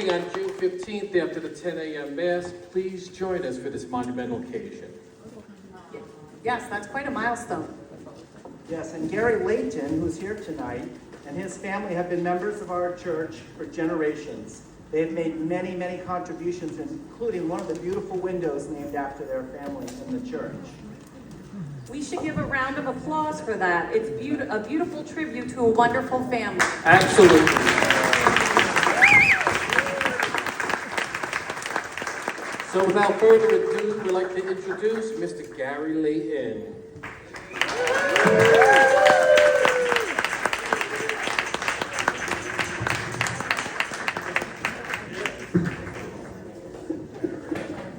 evening on June 15th after the 10 a.m. Mass, please join us for this monumental occasion. Yes, that's quite a milestone. Yes, and Gary Layton, who's here tonight, and his family have been members of our church for generations. They've made many, many contributions, including one of the beautiful windows named after their family in the church. We should give a round of applause for that. It's a beautiful tribute to a wonderful family. Absolutely. So without further ado, we'd like to introduce Mr. Gary Layton.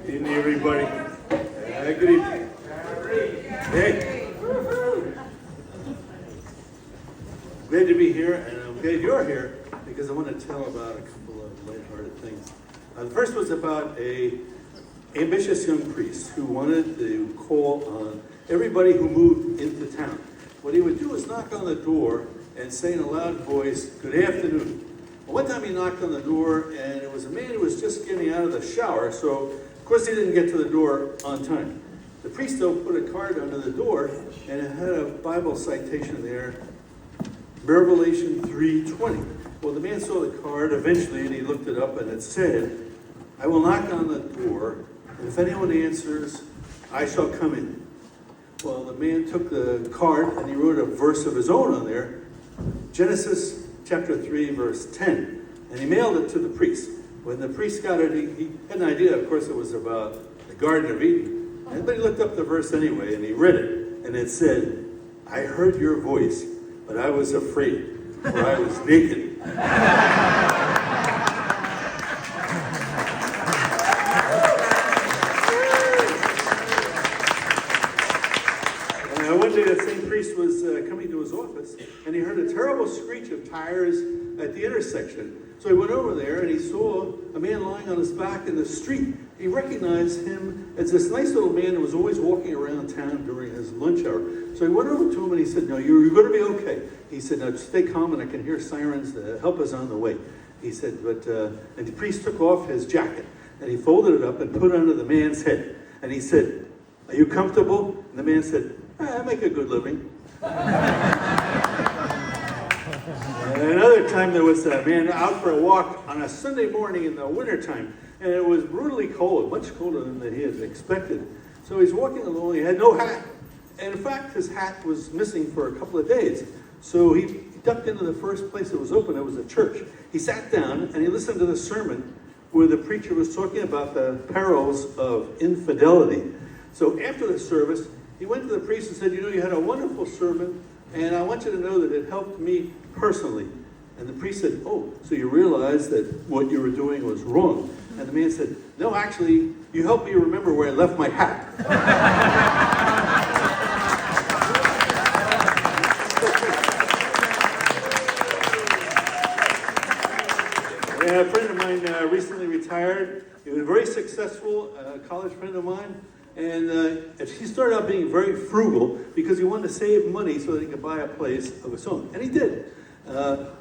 Good evening, everybody. Good evening. Hey. Glad to be here, and I'm glad you're here because I want to tell about a couple of lighthearted things. The first was about a ambitious young priest who wanted to call on everybody who moved into town. What he would do is knock on the door and say in a loud voice, "Good afternoon." Well, one time he knocked on the door, and it was a man who was just getting out of the shower, so of course he didn't get to the door on time. The priest, though, put a card under the door, and it had a Bible citation there, Revelation 3:20. Well, the man saw the card eventually, and he looked it up, and it said, "I will knock on the door, and if anyone answers, I shall come in." Well, the man took the card, and he wrote a verse of his own on there, Genesis chapter 3, verse 10, and he mailed it to the priest. When the priest got it, he had an idea, of course, it was about the Garden of Eden. But he looked up the verse anyway, and he read it, and it said, "I heard your voice, but I was afraid, for I was naked." One day that same priest was coming to his office, and he heard a terrible screech of tires at the intersection. So he went over there, and he saw a man lying on his back in the street. He recognized him as this nice little man who was always walking around town during his lunch hour. So he went over to him, and he said, "No, you're going to be okay." He said, "Now stay calm, and I can hear sirens. Help is on the way." He said, and the priest took off his jacket, and he folded it up and put it under the man's head. And he said, "Are you comfortable?" And the man said, "I make a good living." And another time there was a man out for a walk on a Sunday morning in the wintertime, and it was brutally cold, much colder than he had expected. So he's walking along, he had no hat, and in fact his hat was missing for a couple of days. So he ducked into the first place that was open, it was a church. He sat down and he listened to the sermon where the preacher was talking about the perils of infidelity. So after the service, he went to the priest and said, "You know, you had a wonderful sermon, and I want you to know that it helped me personally." And the priest said, "Oh, so you realize that what you were doing was wrong?" And the man said, "No, actually, you helped me remember where I left my hat." A friend of mine recently retired. He was a very successful college friend of mine. And he started out being very frugal because he wanted to save money so that he could buy a place of his own. And he did.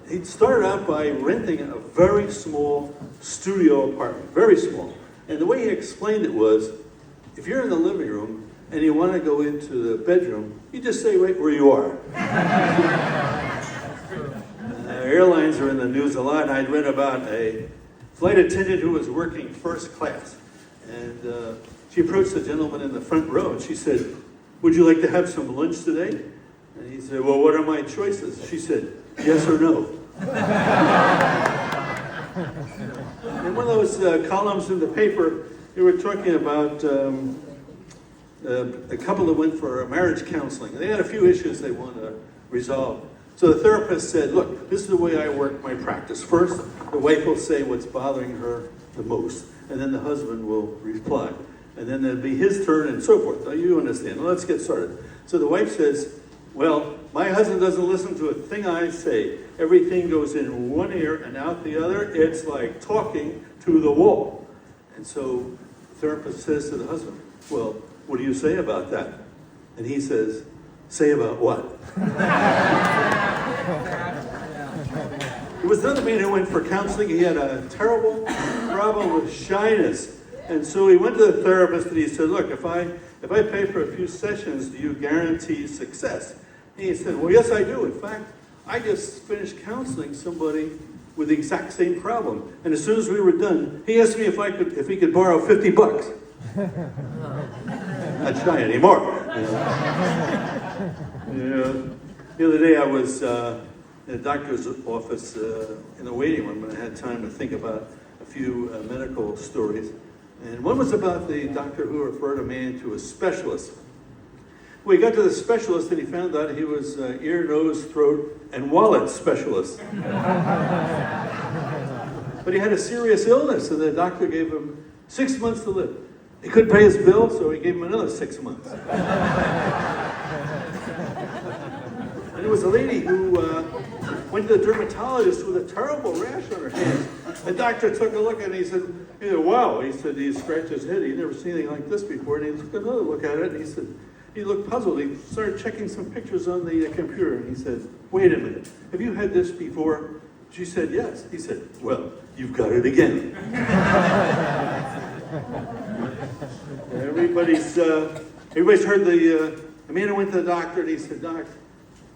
He started out by renting a very small studio apartment, very small. And the way he explained it was, if you're in the living room and you want to go into the bedroom, you just stay right where you are. Airlines are in the news a lot. I'd read about a flight attendant who was working first class. And she approached the gentleman in the front row and she said, "Would you like to have some lunch today?" And he said, "Well, what are my choices?" She said, "Yes or no." In one of those columns in the paper, they were talking about a couple that went for marriage counseling. They had a few issues they wanted to resolve. So the therapist said, "Look, this is the way I work my practice. First, the wife will say what's bothering her the most, and then the husband will reply. And then it'll be his turn and so forth." Now, you understand. Well, let's get started. So the wife says, "Well, my husband doesn't listen to a thing I say. Everything goes in one ear and out the other. It's like talking to the wall." And so the therapist says to the husband, "Well, what do you say about that?" And he says, "Say about what?" There was another man who went for counseling. He had a terrible problem with shyness. And so he went to the therapist and he said, look, if I pay for a few sessions, do you guarantee success? And he said, well, yes, I do. In fact, I just finished counseling somebody with the exact same problem. And as soon as we were done, he asked me if he could borrow $50. Not shy anymore. The other day I was in a doctor's office in the waiting room, and I had time to think about a few medical stories. And one was about the doctor who referred a man to a specialist. Well, he got to the specialist and he found out he was ear, nose, throat, and wallet specialist. But he had a serious illness, and the doctor gave him 6 months to live. He couldn't pay his bill, so he gave him another 6 months. And there was a lady who went to the dermatologist with a terrible rash on her hands. The doctor took a look and he said, wow. He said, he scratched his head. He'd never seen anything like this before. And he took another look at it and he said, he looked puzzled. He started checking some pictures on the computer and he said, wait a minute, have you had this before? She said, yes. He said, well, you've got it again. Everybody's heard the man who went to the doctor and he said, Doc,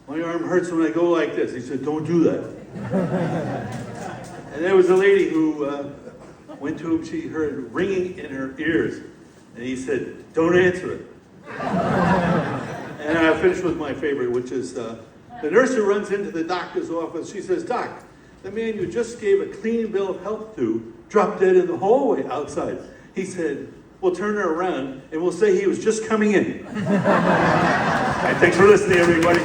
my arm hurts when I go like this. He said, don't do that. And there was a lady who went to him, she heard ringing in her ears. And he said, don't answer it. And I finished with my favorite, which is the nurse who runs into the doctor's office. She says, Doc, the man you just gave a clean bill of health to dropped dead in the hallway outside. He said, we'll turn her around and we'll say he was just coming in. All right, thanks for listening, everybody.